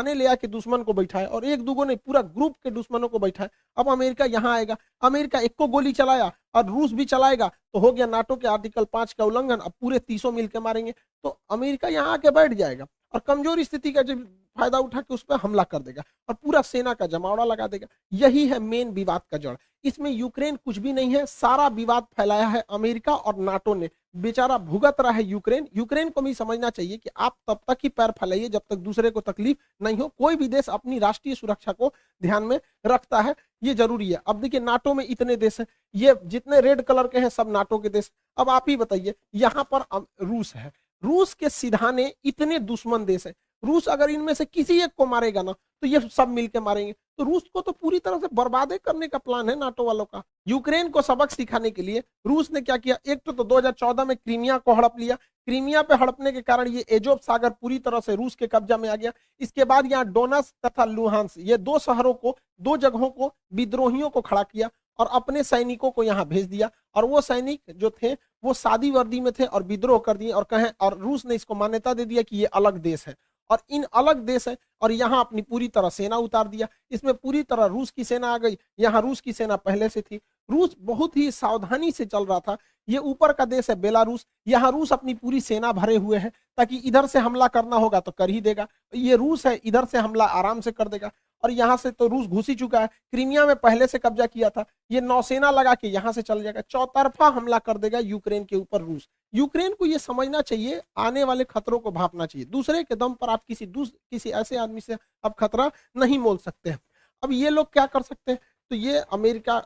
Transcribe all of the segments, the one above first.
आने ले आके दुश्मन को बैठा है, और एक दूगो नहीं, पूरा ग्रुप के दुश्मनों को बैठा है। अब अमेरिका यहाँ आएगा, अमेरिका एक को गोली चलाया और रूस भी चलाएगा तो हो गया नाटो के आर्टिकल 5 का उल्लंघन, अब पूरे 30 मिलकर मारेंगे। तो अमेरिका यहाँ आके बैठ जाएगा और कमजोर स्थिति का जब फायदा उठा के उस पर हमला कर देगा और पूरा सेना का जमावड़ा लगा देगा। यही है मेन विवाद का जड़। इसमें यूक्रेन कुछ भी नहीं है, सारा विवाद फैलाया है अमेरिका और नाटो ने। बेचारा भुगत रहा है यूक्रेन। यूक्रेन को भी समझना चाहिए कि आप तब तक ही पैर फैलाइए जब तक दूसरे को तकलीफ नहीं हो। कोई भी देश अपनी राष्ट्रीय सुरक्षा को ध्यान में रखता है, ये जरूरी है। अब देखिए नाटो में इतने देश हैं, ये जितने रेड कलर के हैं सब नाटो के देश। अब आप ही बताइए, यहाँ पर रूस है, रूस के सिधाने इतने दुश्मन देश है। रूस अगर इनमें से किसी एक को मारेगा ना तो ये सब मिलके मारेंगे। तो रूस को तो पूरी तरह से बर्बाद करने का प्लान है नाटो वालों का। यूक्रेन को सबक सिखाने के लिए रूस ने क्या किया, एक तो 2014 में क्रीमिया को हड़प लिया। क्रीमिया पे हड़पने के कारण ये एजोव सागर पूरी तरह से रूस के कब्जा में आ गया। इसके बाद यहाँ डोनस तथा लुहांस, ये दो शहरों को, दो जगहों को विद्रोहियों को खड़ा किया और अपने सैनिकों को यहाँ भेज दिया। और वो सैनिक जो थे वो सादी वर्दी में थे और विद्रोह कर दिए और कहें, और रूस ने इसको मान्यता दे दिया कि ये अलग देश है और इन अलग देश है, और यहाँ अपनी पूरी तरह सेना उतार दिया। इसमें पूरी तरह रूस की सेना आ गई। यहाँ रूस की सेना पहले से थी। रूस बहुत ही सावधानी से चल रहा था। ये ऊपर का देश है बेलारूस, यहाँ रूस अपनी पूरी सेना भरे हुए है ताकि इधर से हमला करना होगा तो कर ही देगा। ये रूस है, इधर से हमला आराम से कर देगा। और यहाँ से तो रूस घुस ही चुका है, क्रीमिया में पहले से कब्जा किया था। ये नौसेना लगा के यहाँ से चल जाएगा, चौतरफा हमला कर देगा यूक्रेन के ऊपर रूस। यूक्रेन को ये समझना चाहिए, आने वाले खतरों को भापना चाहिए। दूसरे के दम पर आप किसी ऐसे आदमी से आप खतरा नहीं मोल सकते हैं। अब ये लोग क्या कर सकते हैं, तो ये अमेरिका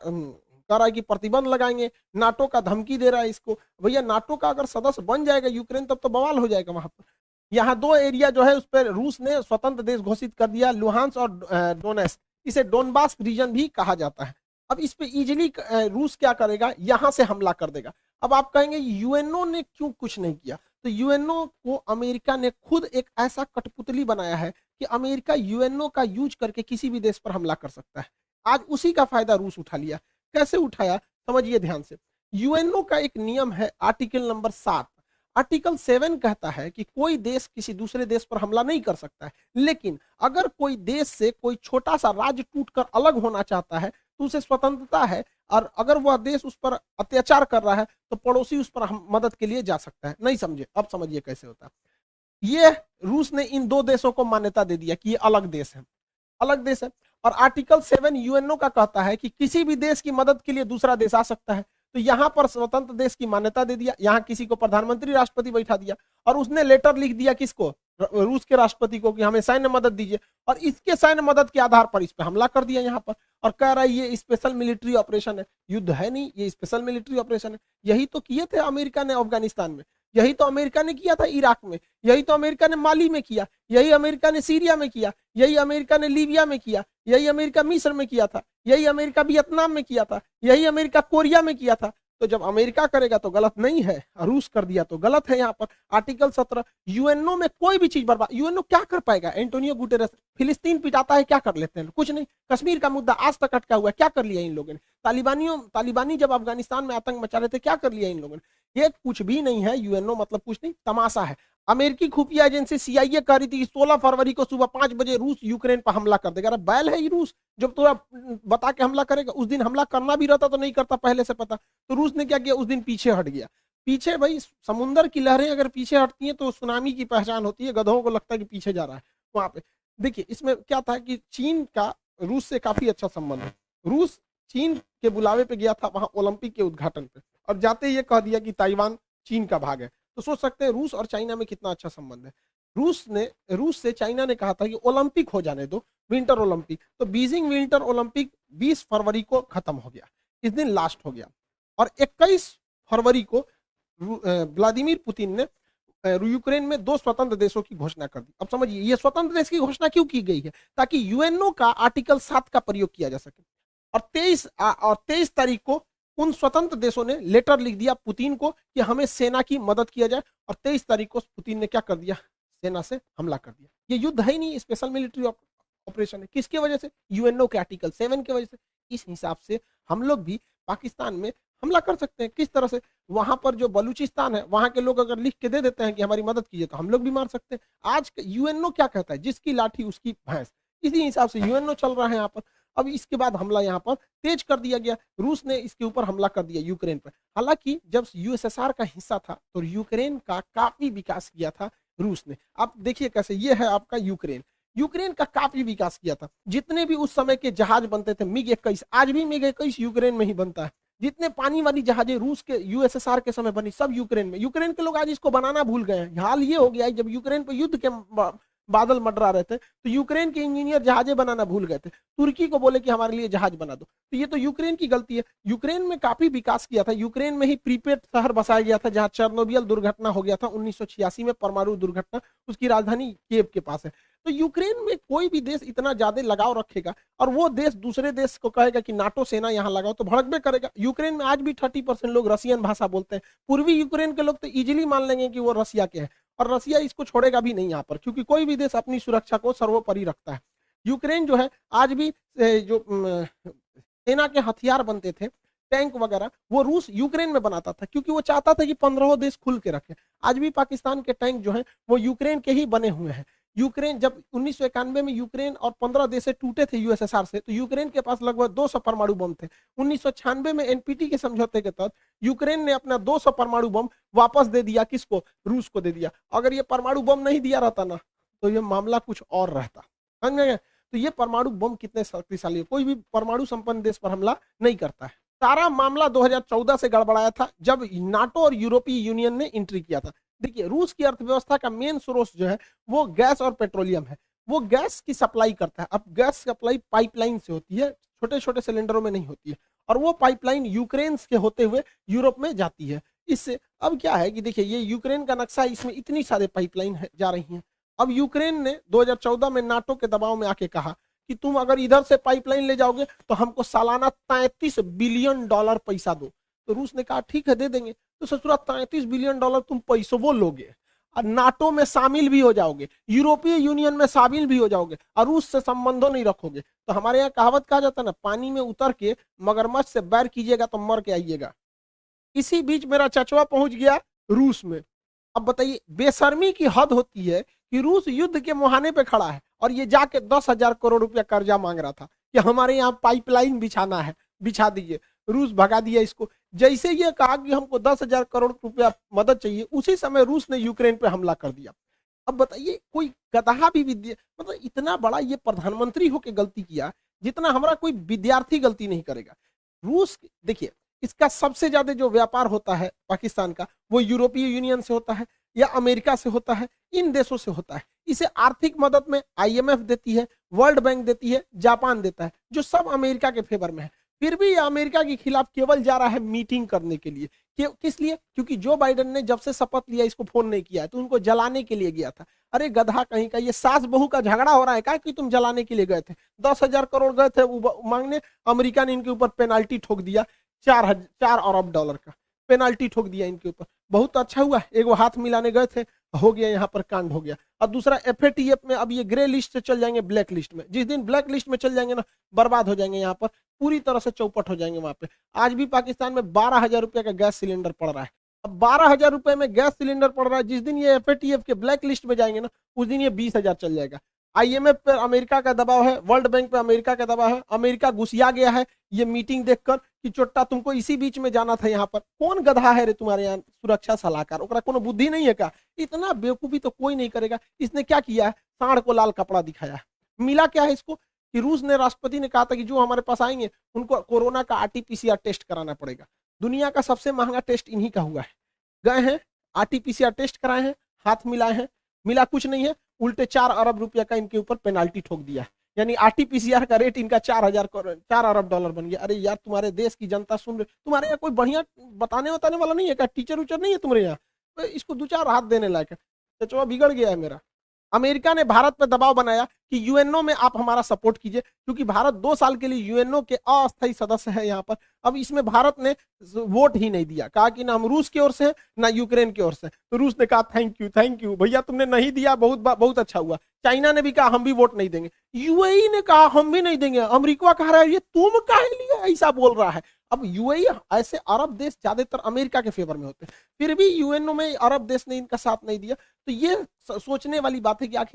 कह रहा है कि प्रतिबंध लगाएंगे, नाटो का धमकी दे रहा है इसको। भैया नाटो का अगर सदस्य बन जाएगा यूक्रेन तब तो बवाल हो जाएगा वहां पर। यहाँ दो एरिया जो है उस पर रूस ने स्वतंत्र देश घोषित कर दिया, लुहांस और डोनेस्क। इसे डोनबास रीजन भी कहा जाता है। अब इस पे इजिली रूस क्या करेगा, यहां से हमला कर देगा। अब आप कहेंगे यूएनओ ने क्यों कुछ नहीं किया, तो यूएनओ को अमेरिका ने खुद एक ऐसा कठपुतली बनाया है कि अमेरिका यूएनओ का यूज करके किसी भी देश पर हमला कर सकता है। आज उसी का फायदा रूस उठा लिया। कैसे उठाया समझिए ध्यान से। यूएनओ का एक नियम है, आर्टिकल नंबर 7। आर्टिकल 7 कहता है कि कोई देश किसी दूसरे देश पर हमला नहीं कर सकता है, लेकिन अगर कोई देश से कोई छोटा सा राज्य टूटकर अलग होना चाहता है तो उसे स्वतंत्रता है, और अगर वह देश उस पर अत्याचार कर रहा है तो पड़ोसी उस पर मदद के लिए जा सकता है। नहीं समझे, अब समझिए कैसे होता है। ये रूस ने इन दो देशों को मान्यता दे दिया कि ये अलग देश है, अलग देश है। और आर्टिकल 7 यूएनओ का कहता है कि किसी भी देश की मदद के लिए दूसरा देश आ सकता है। तो यहां पर स्वतंत्र देश की मान्यता दे दिया, यहां किसी को प्रधानमंत्री राष्ट्रपति बैठा दिया और उसने लेटर लिख दिया किसको, रूस के राष्ट्रपति को, कि हमें सैन्य मदद दीजिए। और इसके सैन्य मदद के आधार पर इस पे हमला कर दिया यहाँ पर, और कह रहा है ये स्पेशल मिलिट्री ऑपरेशन है। युद्ध है नहीं, ये स्पेशल मिलिट्री ऑपरेशन है। यही तो किए थे अमेरिका ने अफगानिस्तान में, यही तो अमेरिका ने किया था इराक में, यही तो अमेरिका ने माली में किया, यही अमेरिका ने सीरिया में किया, यही अमेरिका ने लीबिया में किया, यही अमेरिका मिस्र में किया था, यही अमेरिका वियतनाम में किया था, यही अमेरिका कोरिया में किया था। तो जब अमेरिका करेगा तो गलत नहीं है, रूस कर दिया तो गलत है। यहाँ पर आर्टिकल 17 यूएनओ में कोई भी चीज बर्बाद, यूएनओ क्या कर पाएगा। एंटोनियो गुटेरेस फिलिस्तीन पिटाता है, क्या कर लेते हैं, कुछ नहीं। कश्मीर का मुद्दा आज तक अटका हुआ है, क्या कर लिया इन लोगों ने। तालिबानी जब अफगानिस्तान में आतंक मचा रहे थे, क्या कर लिया इन लोगों ने। ये कुछ भी नहीं है, यूएनओ मतलब कुछ नहीं, तमाशा है। अमेरिकी खुफिया एजेंसी सीआईए कह रही थी कि 16 फरवरी को सुबह 5 बजे रूस यूक्रेन पर हमला कर देगा। अरे बैल है ये रूस, जब तो बता के हमला करेगा। उस दिन हमला करना भी रहता तो नहीं करता पहले से पता। तो रूस ने क्या किया, उस दिन पीछे हट गया। पीछे भाई, समुद्र की लहरें अगर पीछे हटती हैं तो सुनामी की पहचान होती है। गधों को लगता है कि पीछे जा रहा है वहां पे। देखिए इसमें क्या था कि चीन का रूस से काफी अच्छा संबंध है। रूस चीन के बुलावे पे गया था वहां ओलंपिक के उद्घाटन पे, और जाते ये कह दिया कि ताइवान चीन का भाग है। तो सोच सकते हैं रूस और चाइना में कितना अच्छा संबंध है। रूस से चाइना ने कहा था कि ओलंपिक हो जाने दो, विंटर ओलंपिक। तो बीजिंग विंटर ओलंपिक 20 फरवरी को खत्म हो गया, इस दिन लास्ट हो गया। और 21 फरवरी को व्लादिमीर पुतिन ने यूक्रेन में 2 स्वतंत्र देशों की घोषणा कर दी। अब समझिए ये स्वतंत्र देश की घोषणा क्यों की गई है, ताकि यूएनओ का आर्टिकल 7 का प्रयोग किया जा सके। और 23 तारीख को उन स्वतंत्र देशों ने लेटर लिख दिया पुतिन को कि हमें सेना की मदद किया जाए। और 23 तारीख को पुतिन ने क्या कर दिया, सेना से हमला कर दिया। ये युद्ध है ही नहीं, स्पेशल मिलिट्री ऑपरेशन है। किसकी वजह से, यूएनओ के आर्टिकल 7 की वजह से। इस हिसाब से हम लोग भी पाकिस्तान में हमला कर सकते हैं। किस तरह से? वहां पर जो बलूचिस्तान है वहां के लोग अगर लिख के दे देते हैं कि हमारी मदद कीजिए, तो हम लोग भी मार सकते हैं। आज यूएनओ क्या कहता है? जिसकी लाठी उसकी भैंस। इसी हिसाब से यूएनओ चल रहा है यहाँ पर। अब इसके बाद हमला यहाँ पर तेज कर दिया गया, रूस ने इसके ऊपर हमला कर दिया यूक्रेन पर। हालांकि जब यूएसएसआर का हिस्सा था तो यूक्रेन का काफी विकास किया था रूस ने। आप देखिए कैसे, ये है आपका यूक्रेन, यूक्रेन का काफी विकास किया था। जितने भी उस समय के जहाज बनते थे मिग-21, आज भी मिग-21 यूक्रेन में ही बनता है। जितने पानी वाली जहाजें रूस के यूएसएसआर के समय बनी, सब यूक्रेन में। यूक्रेन के लोग आज इसको बनाना भूल गए हैं। हाल ये हो गया है, जब यूक्रेन पर युद्ध के बादल मंडरा रहे थे तो यूक्रेन के इंजीनियर जहाजें बनाना भूल गए थे, तुर्की को बोले कि हमारे लिए जहाज बना दो। तो ये तो यूक्रेन की गलती है। यूक्रेन में काफी विकास किया था। यूक्रेन में ही प्रीपेड शहर बसाया गया था, जहां चेर्नोबिल दुर्घटना हो गया था 1986 में, परमाणु दुर्घटना। उसकी राजधानी कीव के पास है। तो यूक्रेन में कोई भी देश इतना ज्यादा लगाव रखेगा और वो देश दूसरे देश को कहेगा कि नाटो सेना यहाँ लगाओ, तो भड़कबे करेगा। यूक्रेन में आज भी 30% लोग रसियन भाषा बोलते हैं। पूर्वी यूक्रेन के लोग तो इजीली मान लेंगे कि वो रसिया के हैं, और रसिया इसको छोड़ेगा भी नहीं यहाँ पर, क्योंकि कोई भी देश अपनी सुरक्षा को सर्वोपरि रखता है। यूक्रेन जो है आज भी जो सेना के हथियार बनते थे, टैंक वगैरह, वो रूस यूक्रेन में बनाता था, क्योंकि वो चाहता था कि 15 देश खुल के रखे। आज भी पाकिस्तान के टैंक जो हैं वो यूक्रेन के ही बने हुए हैं। यूक्रेन जब 1991 में यूक्रेन और 15 देश टूटे थे यूएसएसआर से, तो यूक्रेन के पास लगभग 200 परमाणु बम थे। 1996 में एनपीटी के समझौते के तहत यूक्रेन ने अपना 200 परमाणु बम वापस दे दिया। किसको? रूस को दे दिया। अगर ये परमाणु बम नहीं दिया रहता ना, तो ये मामला कुछ और रहता। समझ गए? तो ये परमाणु बम कितने शक्तिशाली है, कोई भी परमाणु संपन्न देश पर हमला नहीं करता है। सारा मामला 2014 से गड़बड़ाया था, जब नाटो और यूरोपीय यूनियन ने एंट्री किया था। देखिए, रूस की अर्थव्यवस्था का मेन स्रोत जो है वो गैस और पेट्रोलियम है। वो गैस की सप्लाई करता है। अब गैस सप्लाई पाइपलाइन से होती है, छोटे छोटे सिलेंडरों में नहीं होती है, और वो पाइपलाइन यूक्रेन के होते हुए यूरोप में जाती है। इससे अब क्या है कि देखिए, ये यूक्रेन का नक्शा, इसमें इतनी सारे पाइपलाइन जा रही हैं। अब यूक्रेन ने 2014 में नाटो के दबाव में आके कहा कि तुम अगर इधर से पाइपलाइन ले जाओगे तो हमको सालाना $33 बिलियन पैसा दो। तो रूस ने कहा ठीक है, दे देंगे। तो ससुरा $33 बिलियन तुम पैसों वो लोगे और नाटो में शामिल भी हो जाओगे, यूरोपीय यूनियन में शामिल भी हो जाओगे, और रूस से संबंधों नहीं रखोगे। तो हमारे यहाँ कहावत कहा जाता है ना, पानी में उतर के मगरमच्छ से बैर कीजिएगा तो मर के आइएगा। इसी बीच मेरा चचवा पहुंच गया रूस में। अब बताइए, बेशर्मी की हद होती है कि रूस युद्ध के मुहाने पे खड़ा है और ये जाके 10,000 करोड़ रुपया कर्जा मांग रहा था कि हमारे यहाँ पाइपलाइन बिछाना है, बिछा दीजिए। रूस भगा दिया इसको। जैसे ये कहा कि हमको 10,000 करोड़ रुपया मदद चाहिए, उसी समय रूस ने यूक्रेन पे हमला कर दिया। अब बताइए, कोई गधा भी मतलब इतना बड़ा ये प्रधानमंत्री होके गलती किया जितना हमारा कोई विद्यार्थी गलती नहीं करेगा। रूस, देखिए, इसका सबसे ज्यादा जो व्यापार होता है पाकिस्तान का, वो यूरोपीय यूनियन से होता है या अमेरिका से होता है, इन देशों से होता है। इसे आर्थिक मदद में आईएमएफ देती है, वर्ल्ड बैंक देती है, जापान देता है, जो सब अमेरिका के फेवर में है। फिर भी अमेरिका के खिलाफ केवल जा रहा है मीटिंग करने के लिए। किस लिए? क्योंकि जो बाइडेन ने जब से शपथ लिया इसको फोन नहीं किया है, तो उनको जलाने के लिए गया था। अरे गधा कहीं का, ये सास बहू का झगड़ा हो रहा है क्या कि तुम जलाने के लिए गए थे? 10,000 करोड़ गए थे मांगने, अमेरिका ने इनके ऊपर पेनाल्टी ठोक दिया, $4 अरब का पेनाल्टी ठोक दिया इनके ऊपर। बहुत अच्छा हुआ, एक वो हाथ मिलाने गए थे, हो गया, यहाँ पर कांड हो गया। और दूसरा एफएटीएफ में अब ये ग्रे लिस्ट से चल जाएंगे ब्लैक लिस्ट में। जिस दिन ब्लैक लिस्ट में चल जाएंगे ना, बर्बाद हो जाएंगे, यहाँ पर पूरी तरह से चौपट हो जाएंगे वहां पे। आज भी पाकिस्तान में 12,000 रुपए का गैस सिलेंडर पड़ रहा है। अब 12,000 रुपए में गैस सिलेंडर पड़ रहा है, जिस दिन ये एफएटीएफ के ब्लैक लिस्ट में जाएंगे ना, उस दिन ये 20,000 चल जाएगा। आईएमएफ पर अमेरिका का दबाव है, वर्ल्ड बैंक पे अमेरिका का दबाव है। अमेरिका घुसिया गया है ये मीटिंग देखकर कि चोट्टा तुमको इसी बीच में जाना था। यहाँ पर कौन गधा है रे तुम्हारे यहाँ सुरक्षा सलाहकार? ओकरा कोनो बुद्धि नहीं है क्या? इतना बेवकूफी तो कोई नहीं करेगा। इसने क्या किया है? सांड को लाल कपड़ा दिखाया। मिला क्या है इसको कि रूस ने, राष्ट्रपति ने कहा था कि जो हमारे पास आएंगे उनको कोरोना का आरटीपीसीआर टेस्ट कराना पड़ेगा। दुनिया का सबसे महंगा टेस्ट इन्हीं का हुआ है। गए हैं, आरटीपीसीआर टेस्ट कराए हैं, हाथ मिलाए हैं, मिला कुछ नहीं है, उल्टे 4 अरब रुपया का इनके ऊपर पेनाल्टी ठोक दिया। यानी आरटीपीसीआर का रेट इनका 4 अरब डॉलर बन गया। अरे यार, तुम्हारे देश की जनता सुन रही, तुम्हारे यहाँ कोई बढ़िया बताने वाला नहीं है क्या? टीचर उचर नहीं है तुम्हारे यहाँ? तो इसको 2-4 हाथ देने लायक है। चचवा बिगड़ गया है मेरा। अमेरिका ने भारत पर दबाव बनाया कि यूएनओ में आप हमारा सपोर्ट कीजिए, क्योंकि भारत 2 साल के लिए यूएनओ के अस्थायी सदस्य है यहाँ पर। अब इसमें भारत ने वोट ही नहीं दिया, कहा कि ना हम रूस की ओर से ना यूक्रेन की ओर से। तो रूस ने कहा थैंक यू भैया, तुमने नहीं दिया, बहुत अच्छा हुआ। चाइना ने भी कहा हम भी वोट नहीं देंगे। यूएई ने कहा हम भी नहीं देंगे। अमेरिका कह रहा है ये तुम काहे लिए ऐसा बोल रहा है? अब यूएई ऐसे अरब देश ज्यादातर अमेरिका के फेवर में होते हैं, फिर भी यूएनओ में अरब देश ने इनका साथ नहीं दिया। तो ये सोचने वाली बात है कि आखिर